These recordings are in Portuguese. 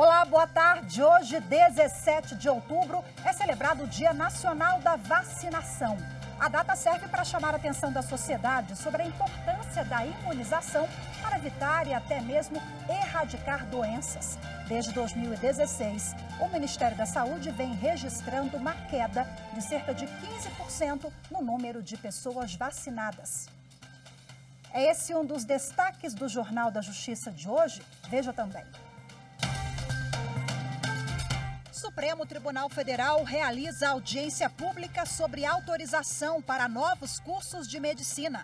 Olá, boa tarde. Hoje, 17 de outubro, é celebrado o Dia Nacional da Vacinação. A data serve para chamar a atenção da sociedade sobre a importância da imunização para evitar e até mesmo erradicar doenças. Desde 2016, o Ministério da Saúde vem registrando uma queda de cerca de 15% no número de pessoas vacinadas. É esse um dos destaques do Jornal da Justiça de hoje. Veja também. Supremo Tribunal Federal realiza audiência pública sobre autorização para novos cursos de medicina.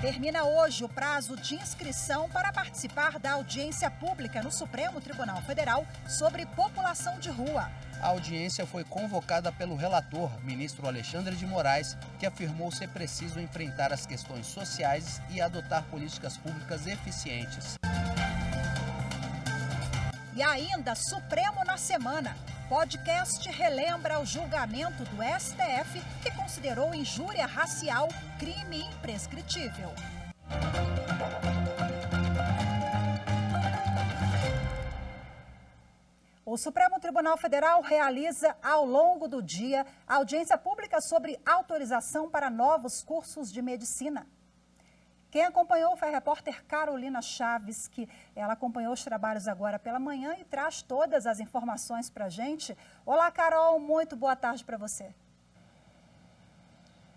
Termina hoje o prazo de inscrição para participar da audiência pública no Supremo Tribunal Federal sobre população de rua. A audiência foi convocada pelo relator, ministro Alexandre de Moraes, que afirmou ser preciso enfrentar as questões sociais e adotar políticas públicas eficientes. E ainda, Supremo na Semana. Podcast relembra o julgamento do STF, que considerou injúria racial crime imprescritível. O Supremo Tribunal Federal realiza, ao longo do dia, audiência pública sobre autorização para novos cursos de medicina. Quem acompanhou foi a repórter Carolina Chaves, que ela acompanhou os trabalhos agora pela manhã e traz todas as informações para a gente. Olá, Carol, muito boa tarde para você.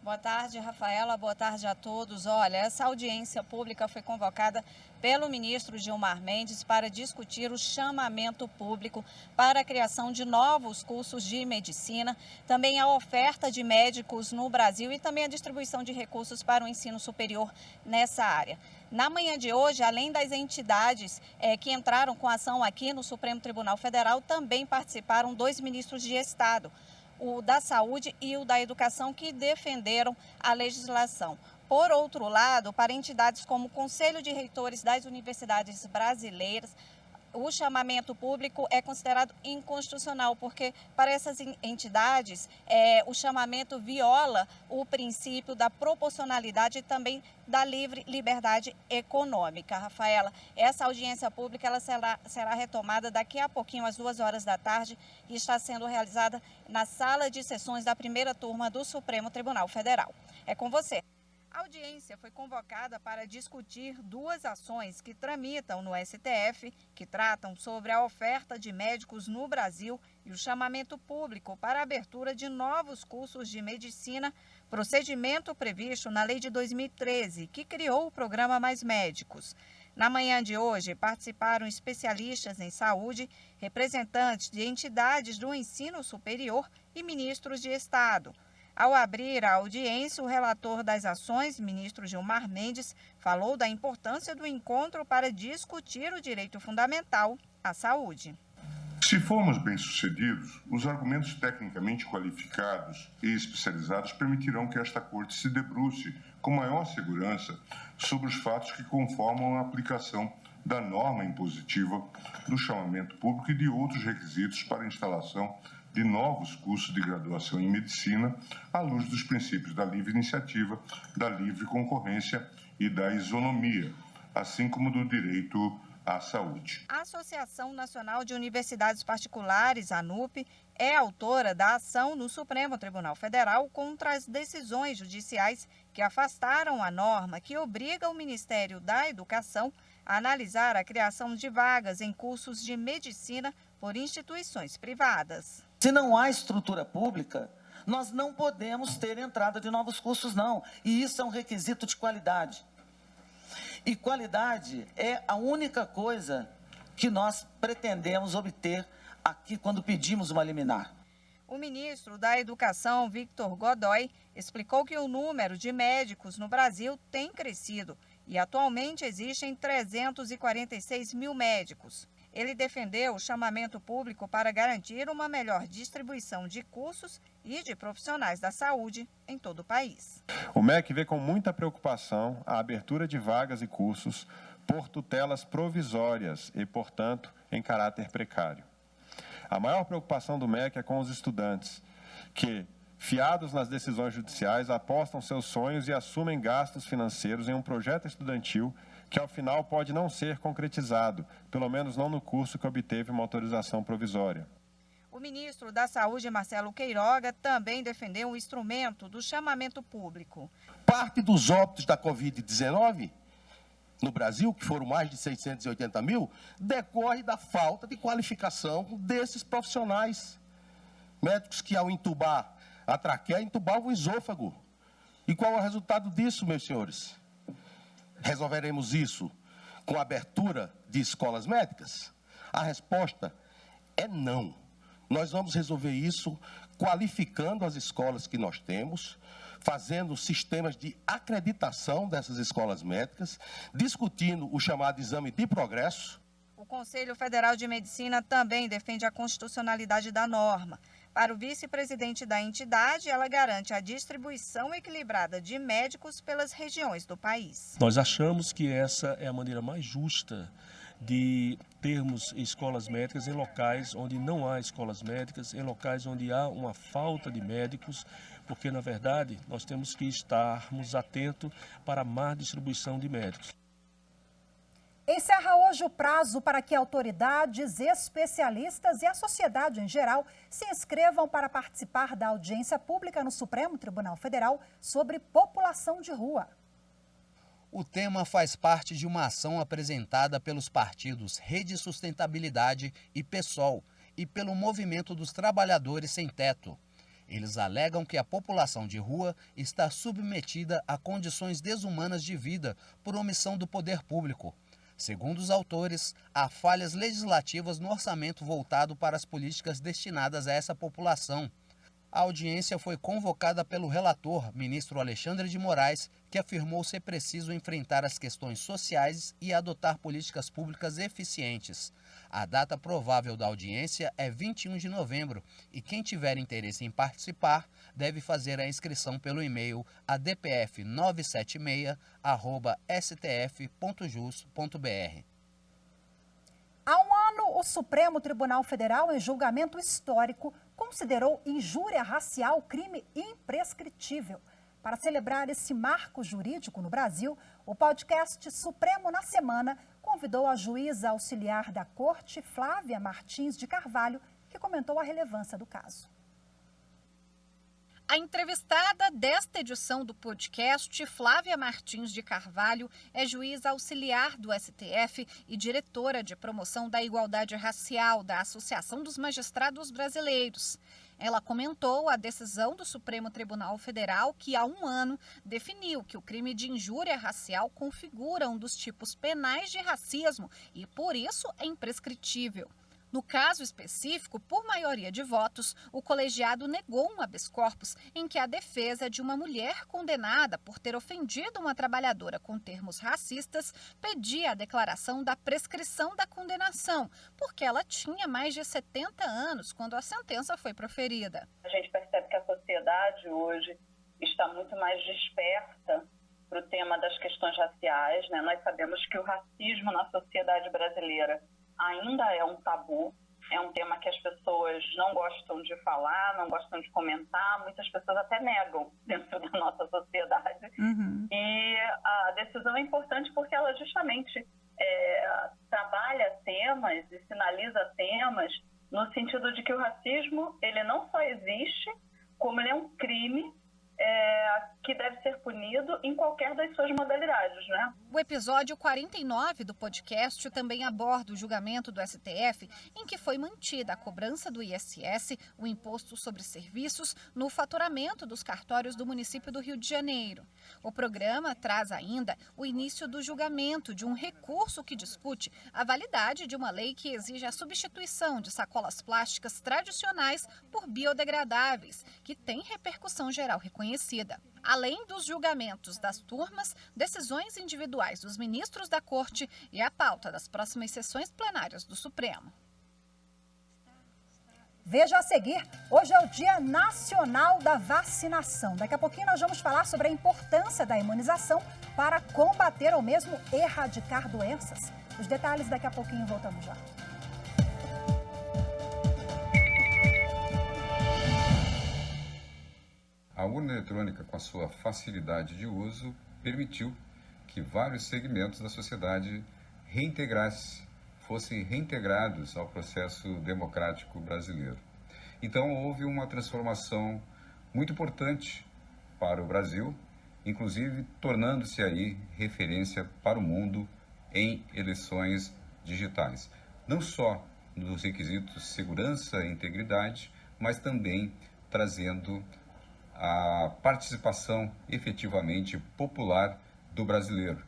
Boa tarde, Rafaela. Boa tarde a todos. Olha, essa audiência pública foi convocada pelo ministro Gilmar Mendes para discutir o chamamento público para a criação de novos cursos de medicina, também a oferta de médicos no Brasil e também a distribuição de recursos para o ensino superior nessa área. Na manhã de hoje, além das entidades que entraram com ação aqui no Supremo Tribunal Federal, também participaram 2 ministros de Estado, o da Saúde e o da Educação, que defenderam a legislação. Por outro lado, para entidades como o Conselho de Reitores das Universidades Brasileiras, o chamamento público é considerado inconstitucional, porque para essas entidades o chamamento viola o princípio da proporcionalidade e também da livre liberdade econômica. Rafaela, essa audiência pública ela será retomada daqui a pouquinho, às 2 horas da tarde, e está sendo realizada na sala de sessões da primeira turma do Supremo Tribunal Federal. É com você. A audiência foi convocada para discutir 2 ações que tramitam no STF, que tratam sobre a oferta de médicos no Brasil e o chamamento público para a abertura de novos cursos de medicina, procedimento previsto na Lei de 2013, que criou o programa Mais Médicos. Na manhã de hoje, participaram especialistas em saúde, representantes de entidades do ensino superior e ministros de Estado. Ao abrir a audiência, o relator das ações, ministro Gilmar Mendes, falou da importância do encontro para discutir o direito fundamental à saúde. Se formos bem-sucedidos, os argumentos tecnicamente qualificados e especializados permitirão que esta Corte se debruce com maior segurança sobre os fatos que conformam a aplicação da norma impositiva, do chamamento público e de outros requisitos para a instalação de novos cursos de graduação em medicina, à luz dos princípios da livre iniciativa, da livre concorrência e da isonomia, assim como do direito à saúde. A Associação Nacional de Universidades Particulares, ANUP, é autora da ação no Supremo Tribunal Federal contra as decisões judiciais que afastaram a norma que obriga o Ministério da Educação a analisar a criação de vagas em cursos de medicina por instituições privadas. Se não há estrutura pública, nós não podemos ter entrada de novos cursos, não. E isso é um requisito de qualidade. E qualidade é a única coisa que nós pretendemos obter aqui quando pedimos uma liminar. O ministro da Educação, Victor Godoy, explicou que o número de médicos no Brasil tem crescido e atualmente existem 346 mil médicos. Ele defendeu o chamamento público para garantir uma melhor distribuição de cursos e de profissionais da saúde em todo o país. O MEC vê com muita preocupação a abertura de vagas e cursos por tutelas provisórias e, portanto, em caráter precário. A maior preocupação do MEC é com os estudantes, que, fiados nas decisões judiciais, apostam seus sonhos e assumem gastos financeiros em um projeto estudantil que ao final pode não ser concretizado, pelo menos não no curso que obteve uma autorização provisória. O ministro da Saúde, Marcelo Queiroga, também defendeu o instrumento do chamamento público. Parte dos óbitos da Covid-19 no Brasil, que foram mais de 680 mil, decorre da falta de qualificação desses profissionais. Médicos que, ao entubar a traqueia, entubavam o esôfago. E qual é o resultado disso, meus senhores? Resolveremos isso com a abertura de escolas médicas? A resposta é não. Nós vamos resolver isso qualificando as escolas que nós temos, fazendo sistemas de acreditação dessas escolas médicas, discutindo o chamado exame de progresso. O Conselho Federal de Medicina também defende a constitucionalidade da norma. Para o vice-presidente da entidade, ela garante a distribuição equilibrada de médicos pelas regiões do país. Nós achamos que essa é a maneira mais justa de termos escolas médicas em locais onde não há escolas médicas, em locais onde há uma falta de médicos, porque, na verdade, nós temos que estarmos atentos para a má distribuição de médicos. Encerra hoje o prazo para que autoridades, especialistas e a sociedade em geral se inscrevam para participar da audiência pública no Supremo Tribunal Federal sobre população de rua. O tema faz parte de uma ação apresentada pelos partidos Rede Sustentabilidade e PSOL e pelo Movimento dos Trabalhadores Sem Teto. Eles alegam que a população de rua está submetida a condições desumanas de vida por omissão do poder público. Segundo os autores, há falhas legislativas no orçamento voltado para as políticas destinadas a essa população. A audiência foi convocada pelo relator, ministro Alexandre de Moraes, que afirmou ser preciso enfrentar as questões sociais e adotar políticas públicas eficientes. A data provável da audiência é 21 de novembro e quem tiver interesse em participar deve fazer a inscrição pelo e-mail adpf976@stf.jus.br. Há um ano, o Supremo Tribunal Federal, em julgamento histórico, considerou injúria racial crime imprescritível. Para celebrar esse marco jurídico no Brasil, o podcast Supremo na Semana convidou a juíza auxiliar da Corte, Flávia Martins de Carvalho, que comentou a relevância do caso. A entrevistada desta edição do podcast, Flávia Martins de Carvalho, é juíza auxiliar do STF e diretora de promoção da igualdade racial da Associação dos Magistrados Brasileiros. Ela comentou a decisão do Supremo Tribunal Federal que, há um ano, definiu que o crime de injúria racial configura um dos tipos penais de racismo e, por isso, é imprescritível. No caso específico, por maioria de votos, o colegiado negou um habeas corpus em que a defesa de uma mulher condenada por ter ofendido uma trabalhadora com termos racistas pedia a declaração da prescrição da condenação, porque ela tinha mais de 70 anos quando a sentença foi proferida. A gente percebe que a sociedade hoje está muito mais dispersa para o tema das questões raciais, né? Nós sabemos que o racismo na sociedade brasileira ainda é um tabu, é um tema que as pessoas não gostam de falar, não gostam de comentar, muitas pessoas até negam dentro da nossa sociedade. E a decisão é importante porque ela justamente trabalha temas e sinaliza temas no sentido de que o racismo, ele não só existe, como ele é um crime que deve ser punido em qualquer das suas modalidades, né? O episódio 49 do podcast também aborda o julgamento do STF, em que foi mantida a cobrança do ISS, o Imposto sobre Serviços, no faturamento dos cartórios do município do Rio de Janeiro. O programa traz ainda o início do julgamento de um recurso que discute a validade de uma lei que exige a substituição de sacolas plásticas tradicionais por biodegradáveis, que tem repercussão geral reconhecida. Além dos julgamentos das turmas, decisões individuais dos ministros da Corte e a pauta das próximas sessões plenárias do Supremo. Veja a seguir, hoje é o Dia Nacional da Vacinação. Daqui a pouquinho nós vamos falar sobre a importância da imunização para combater ou mesmo erradicar doenças. Os detalhes daqui a pouquinho, voltamos já. A urna eletrônica, com a sua facilidade de uso, permitiu que que vários segmentos da sociedade fossem reintegrados ao processo democrático brasileiro. Então, houve uma transformação muito importante para o Brasil, inclusive tornando-se aí referência para o mundo em eleições digitais. Não só nos requisitos segurança e integridade, mas também trazendo a participação efetivamente popular do brasileiro.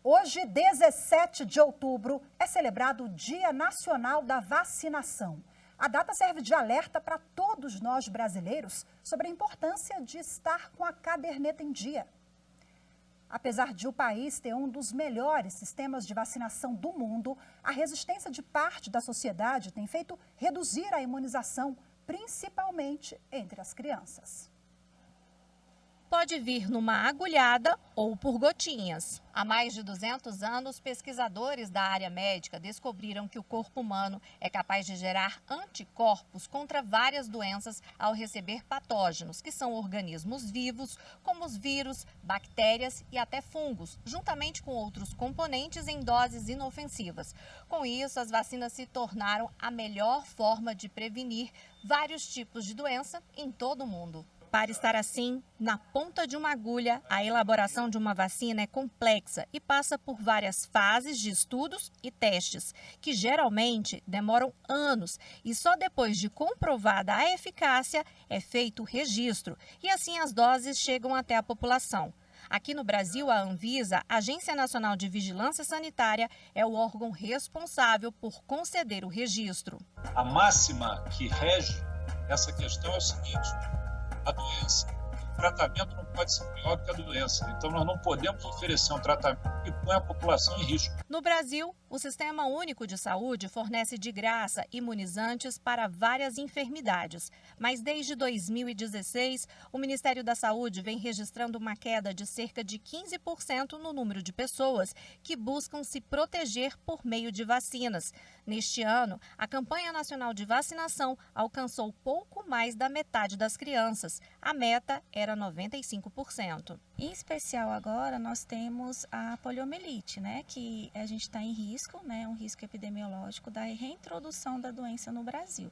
Hoje, 17 de outubro, é celebrado o Dia Nacional da Vacinação. A data serve de alerta para todos nós brasileiros sobre a importância de estar com a caderneta em dia. Apesar de o país ter um dos melhores sistemas de vacinação do mundo, a resistência de parte da sociedade tem feito reduzir a imunização, principalmente entre as crianças. Pode vir numa agulhada ou por gotinhas. Há mais de 200 anos, pesquisadores da área médica descobriram que o corpo humano é capaz de gerar anticorpos contra várias doenças ao receber patógenos, que são organismos vivos, como os vírus, bactérias e até fungos, juntamente com outros componentes em doses inofensivas. Com isso, as vacinas se tornaram a melhor forma de prevenir vários tipos de doença em todo o mundo. Para estar assim, na ponta de uma agulha, a elaboração de uma vacina é complexa e passa por várias fases de estudos e testes, que geralmente demoram anos e só depois de comprovada a eficácia é feito o registro e assim as doses chegam até a população. Aqui no Brasil, a Anvisa, Agência Nacional de Vigilância Sanitária, é o órgão responsável por conceder o registro. A máxima que rege essa questão é o seguinte: a doença, o tratamento não pode ser pior que a doença. Então, nós não podemos oferecer um tratamento que põe a população em risco. No Brasil, o Sistema Único de Saúde fornece de graça imunizantes para várias enfermidades. Mas desde 2016, o Ministério da Saúde vem registrando uma queda de cerca de 15% no número de pessoas que buscam se proteger por meio de vacinas. Neste ano, a campanha nacional de vacinação alcançou pouco mais da metade das crianças. A meta era 95%. Em especial agora nós temos a poliomielite, né, que a gente está em risco, né, um risco epidemiológico da reintrodução da doença no Brasil.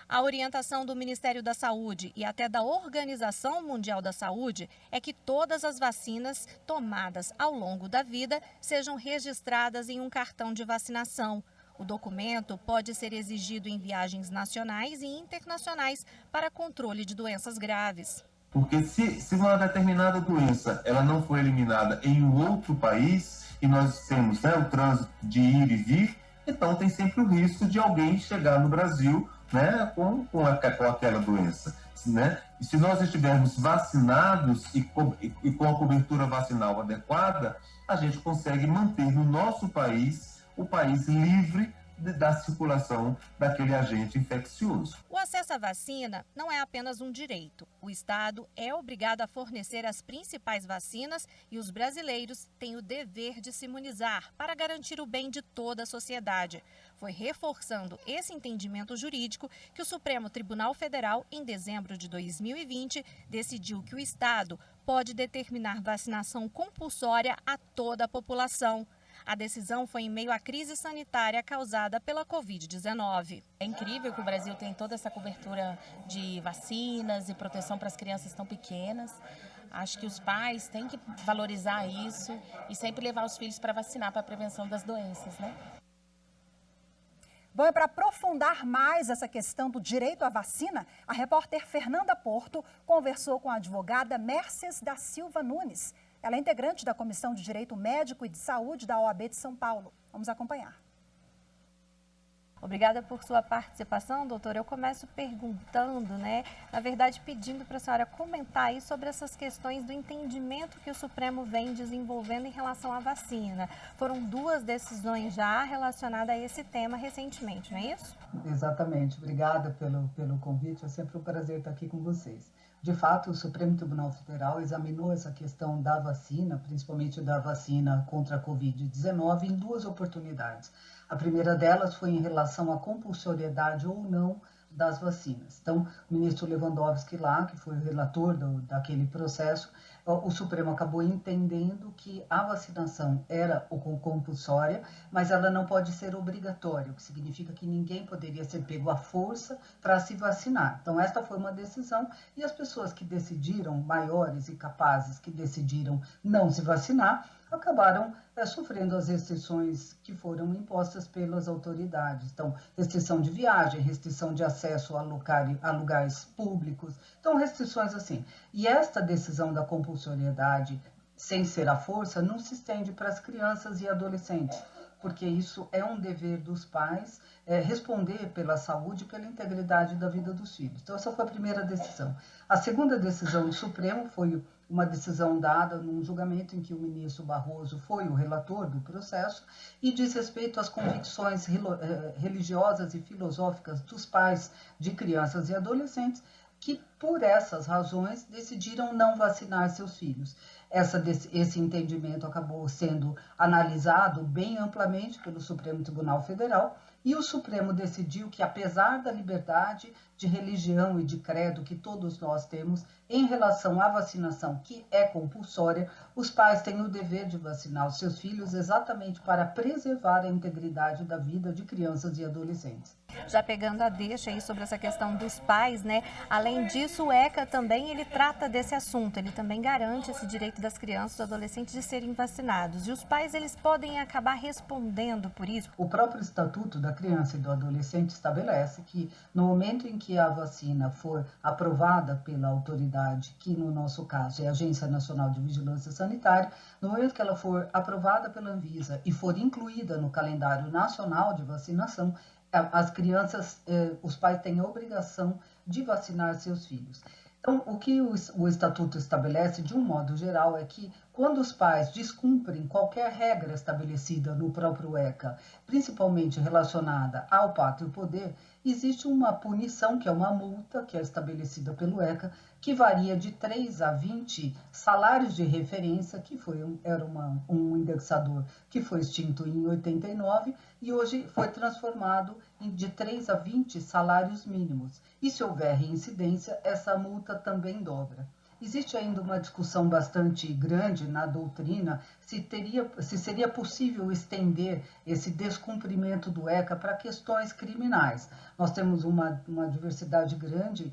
A orientação do Ministério da Saúde e até da Organização Mundial da Saúde é que todas as vacinas tomadas ao longo da vida sejam registradas em um cartão de vacinação. O documento pode ser exigido em viagens nacionais e internacionais para controle de doenças graves. Porque se uma determinada doença ela não foi eliminada em um outro país e nós temos, né, o trânsito de ir e vir, então tem sempre o risco de alguém chegar no Brasil, né, com aquela doença. Né? E se nós estivermos vacinados e com a cobertura vacinal adequada, a gente consegue manter no nosso país o país livre da circulação daquele agente infeccioso. O acesso à vacina não é apenas um direito. O Estado é obrigado a fornecer as principais vacinas e os brasileiros têm o dever de se imunizar para garantir o bem de toda a sociedade. Foi reforçando esse entendimento jurídico que o Supremo Tribunal Federal, em dezembro de 2020, decidiu que o Estado pode determinar vacinação compulsória a toda a população. A decisão foi em meio à crise sanitária causada pela Covid-19. É incrível que o Brasil tem toda essa cobertura de vacinas e proteção para as crianças tão pequenas. Acho que os pais têm que valorizar isso e sempre levar os filhos para vacinar para a prevenção das doenças, né? Bom, e para aprofundar mais essa questão do direito à vacina, a repórter Fernanda Porto conversou com a advogada Mercedes da Silva Nunes. Ela é integrante da Comissão de Direito Médico e de Saúde da OAB de São Paulo. Vamos acompanhar. Obrigada por sua participação, doutora. Eu começo perguntando, na verdade pedindo para a senhora comentar aí sobre essas questões do entendimento que o Supremo vem desenvolvendo em relação à vacina. Foram 2 decisões já relacionadas a esse tema recentemente, não é isso? Exatamente. Obrigada pelo convite. É sempre um prazer estar aqui com vocês. De fato, o Supremo Tribunal Federal examinou essa questão da vacina, principalmente da vacina contra a Covid-19, em 2 oportunidades. A primeira delas foi em relação à compulsoriedade ou não das vacinas. Então, o ministro Lewandowski lá, que foi o relator daquele processo, o Supremo acabou entendendo que a vacinação era compulsória, mas ela não pode ser obrigatória, o que significa que ninguém poderia ser pego à força para se vacinar. Então, esta foi uma decisão e as pessoas que decidiram, maiores e capazes, que decidiram não se vacinar, acabaram sofrendo as restrições que foram impostas pelas autoridades. Então, restrição de viagem, restrição de acesso a lugares públicos, então restrições assim. E esta decisão da compulsoriedade, sem ser à força, não se estende para as crianças e adolescentes, porque isso é um dever dos pais, responder pela saúde e pela integridade da vida dos filhos. Então, essa foi a primeira decisão. A segunda decisão do Supremo foi uma decisão dada num julgamento em que o ministro Barroso foi o relator do processo e diz respeito às convicções religiosas e filosóficas dos pais de crianças e adolescentes que, por essas razões, decidiram não vacinar seus filhos. Esse entendimento acabou sendo analisado bem amplamente pelo Supremo Tribunal Federal e o Supremo decidiu que, apesar da liberdade de religião e de credo que todos nós temos em relação à vacinação, que é compulsória, os pais têm o dever de vacinar os seus filhos exatamente para preservar a integridade da vida de crianças e adolescentes. Já pegando a deixa aí sobre essa questão dos pais, né? Além disso, o ECA também ele trata desse assunto, ele também garante esse direito das crianças e adolescentes de serem vacinados. E os pais, eles podem acabar respondendo por isso? O próprio Estatuto da Criança e do Adolescente estabelece que no momento em que a vacina for aprovada pela autoridade, que no nosso caso é a Agência Nacional de Vigilância Sanitária, no momento que ela for aprovada pela Anvisa e for incluída no calendário nacional de vacinação, as crianças, os pais têm a obrigação de vacinar seus filhos. Então, o que o Estatuto estabelece, de um modo geral, é que quando os pais descumprem qualquer regra estabelecida no próprio ECA, principalmente relacionada ao pátrio poder, existe uma punição, que é uma multa, que é estabelecida pelo ECA, que varia de 3 a 20 salários de referência, que era um indexador que foi extinto em 89 e hoje foi transformado de 3 a 20 salários mínimos. E se houver reincidência, essa multa também dobra. Existe ainda uma discussão bastante grande na doutrina se seria possível estender esse descumprimento do ECA para questões criminais. Nós temos uma diversidade grande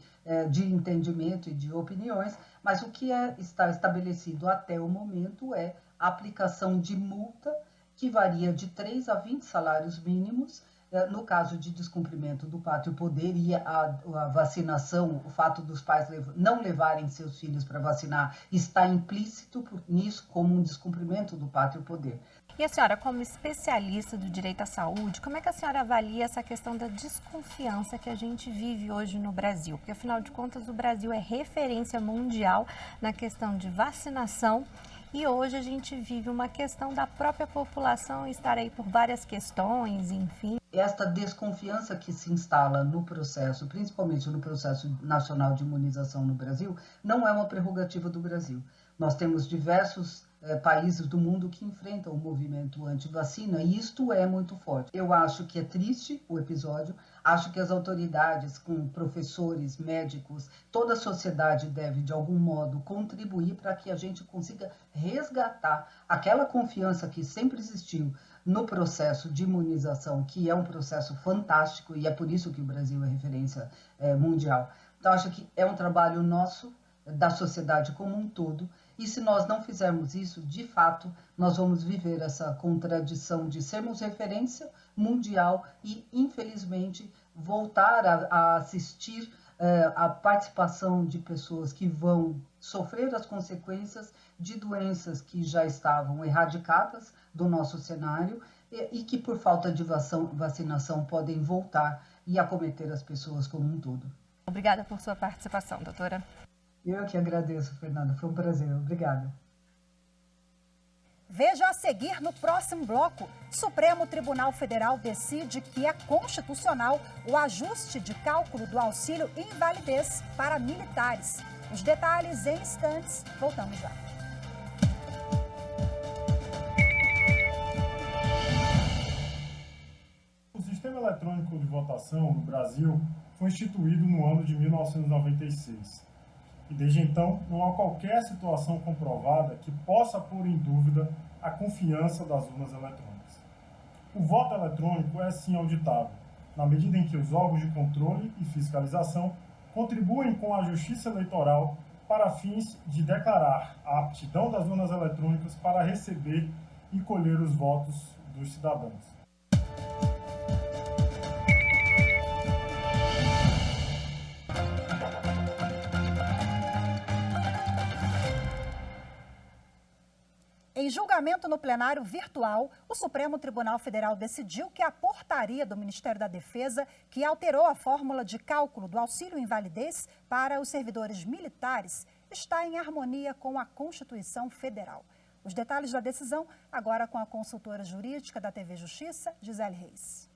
de entendimento e de opiniões, mas o que está estabelecido até o momento é a aplicação de multa que varia de 3 a 20 salários mínimos, no caso de descumprimento do pátrio poder e a vacinação, o fato dos pais não levarem seus filhos para vacinar está implícito nisso como um descumprimento do pátrio poder. E a senhora, como especialista do direito à saúde, como é que a senhora avalia essa questão da desconfiança que a gente vive hoje no Brasil? Porque, afinal de contas, o Brasil é referência mundial na questão de vacinação. E hoje a gente vive uma questão da própria população estar aí por várias questões, enfim. Esta desconfiança que se instala no processo, principalmente no processo nacional de imunização no Brasil, não é uma prerrogativa do Brasil. Nós temos diversos países do mundo que enfrentam o movimento anti-vacina e isto é muito forte. Eu acho que é triste o episódio, acho que as autoridades, com professores, médicos, toda a sociedade deve, de algum modo, contribuir para que a gente consiga resgatar aquela confiança que sempre existiu no processo de imunização, que é um processo fantástico e é por isso que o Brasil é referência mundial. Então, acho que é um trabalho nosso, da sociedade como um todo, e se nós não fizermos isso, de fato, nós vamos viver essa contradição de sermos referência mundial e, infelizmente, voltar a assistir a participação de pessoas que vão sofrer as consequências de doenças que já estavam erradicadas do nosso cenário e que, por falta de vacinação, podem voltar e acometer as pessoas como um todo. Obrigada por sua participação, doutora. Eu que agradeço, Fernanda. Foi um prazer. Obrigada. Veja a seguir no próximo bloco. Supremo Tribunal Federal decide que é constitucional o ajuste de cálculo do auxílio invalidez para militares. Os detalhes em instantes. Voltamos já. O sistema eletrônico de votação no Brasil foi instituído no ano de 1996. E desde então, não há qualquer situação comprovada que possa pôr em dúvida a confiança das urnas eletrônicas. O voto eletrônico é sim auditável, na medida em que os órgãos de controle e fiscalização contribuem com a Justiça Eleitoral para fins de declarar a aptidão das urnas eletrônicas para receber e colher os votos dos cidadãos. Em julgamento no plenário virtual, o Supremo Tribunal Federal decidiu que a portaria do Ministério da Defesa, que alterou a fórmula de cálculo do auxílio-invalidez para os servidores militares, está em harmonia com a Constituição Federal. Os detalhes da decisão agora com a consultora jurídica da TV Justiça, Gisele Reis.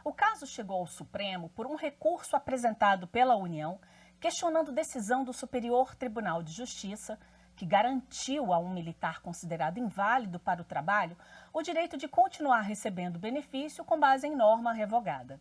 O caso chegou ao Supremo por um recurso apresentado pela União, questionando decisão do Superior Tribunal de Justiça, que garantiu a um militar considerado inválido para o trabalho o direito de continuar recebendo benefício com base em norma revogada.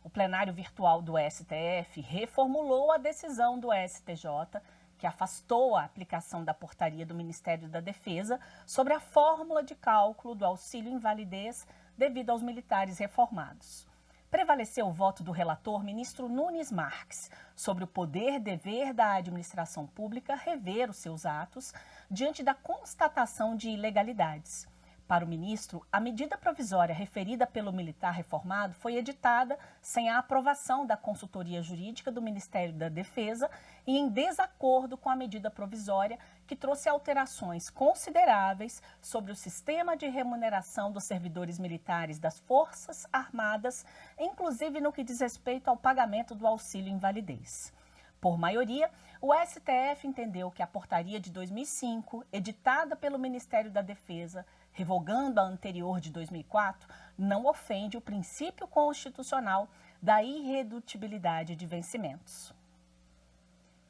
O plenário virtual do STF reformulou a decisão do STJ, que afastou a aplicação da portaria do Ministério da Defesa sobre a fórmula de cálculo do auxílio-invalidez devido aos militares reformados. Prevaleceu o voto do relator ministro Nunes Marques sobre o poder-dever da administração pública rever os seus atos diante da constatação de ilegalidades. Para o ministro, a medida provisória referida pelo militar reformado foi editada sem a aprovação da consultoria jurídica do Ministério da Defesa e em desacordo com a medida provisória que trouxe alterações consideráveis sobre o sistema de remuneração dos servidores militares das Forças Armadas, inclusive no que diz respeito ao pagamento do auxílio-invalidez. Por maioria, o STF entendeu que a portaria de 2005, editada pelo Ministério da Defesa, revogando a anterior de 2004, não ofende o princípio constitucional da irredutibilidade de vencimentos.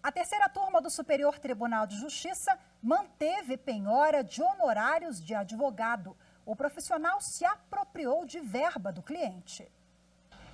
A terceira turma do Superior Tribunal de Justiça manteve penhora de honorários de advogado. O profissional se apropriou de verba do cliente.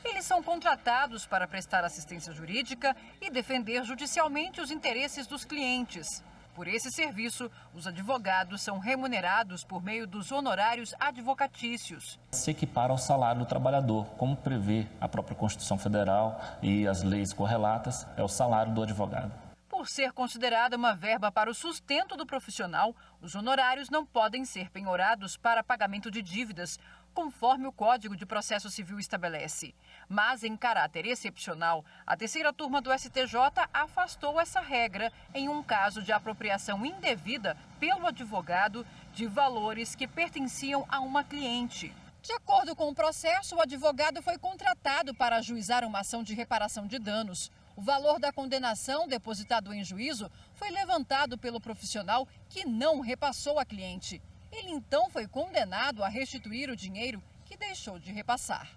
Eles são contratados para prestar assistência jurídica e defender judicialmente os interesses dos clientes. Por esse serviço, os advogados são remunerados por meio dos honorários advocatícios. Se equipara ao salário do trabalhador, como prevê a própria Constituição Federal e as leis correlatas, é o salário do advogado. Por ser considerada uma verba para o sustento do profissional, os honorários não podem ser penhorados para pagamento de dívidas, conforme o Código de Processo Civil estabelece. Mas, em caráter excepcional, a terceira turma do STJ afastou essa regra em um caso de apropriação indevida pelo advogado de valores que pertenciam a uma cliente. De acordo com o processo, o advogado foi contratado para ajuizar uma ação de reparação de danos. O valor da condenação depositado em juízo foi levantado pelo profissional que não repassou a cliente. Ele então foi condenado a restituir o dinheiro que deixou de repassar.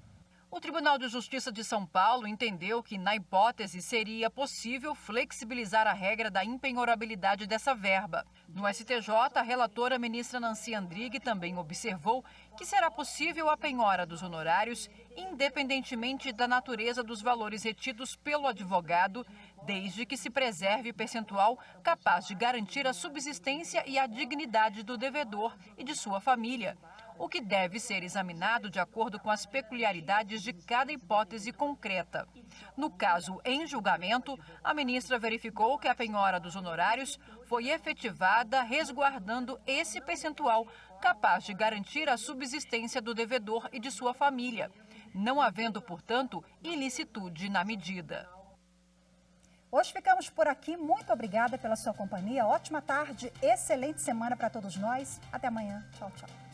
O Tribunal de Justiça de São Paulo entendeu que, na hipótese, seria possível flexibilizar a regra da impenhorabilidade dessa verba. No STJ, a relatora ministra Nancy Andrighi também observou que será possível a penhora dos honorários, independentemente da natureza dos valores retidos pelo advogado, desde que se preserve percentual capaz de garantir a subsistência e a dignidade do devedor e de sua família, o que deve ser examinado de acordo com as peculiaridades de cada hipótese concreta. No caso em julgamento, a ministra verificou que a penhora dos honorários foi efetivada resguardando esse percentual capaz de garantir a subsistência do devedor e de sua família, não havendo, portanto, ilicitude na medida. Hoje ficamos por aqui. Muito obrigada pela sua companhia. Ótima tarde, excelente semana para todos nós. Até amanhã. Tchau, tchau.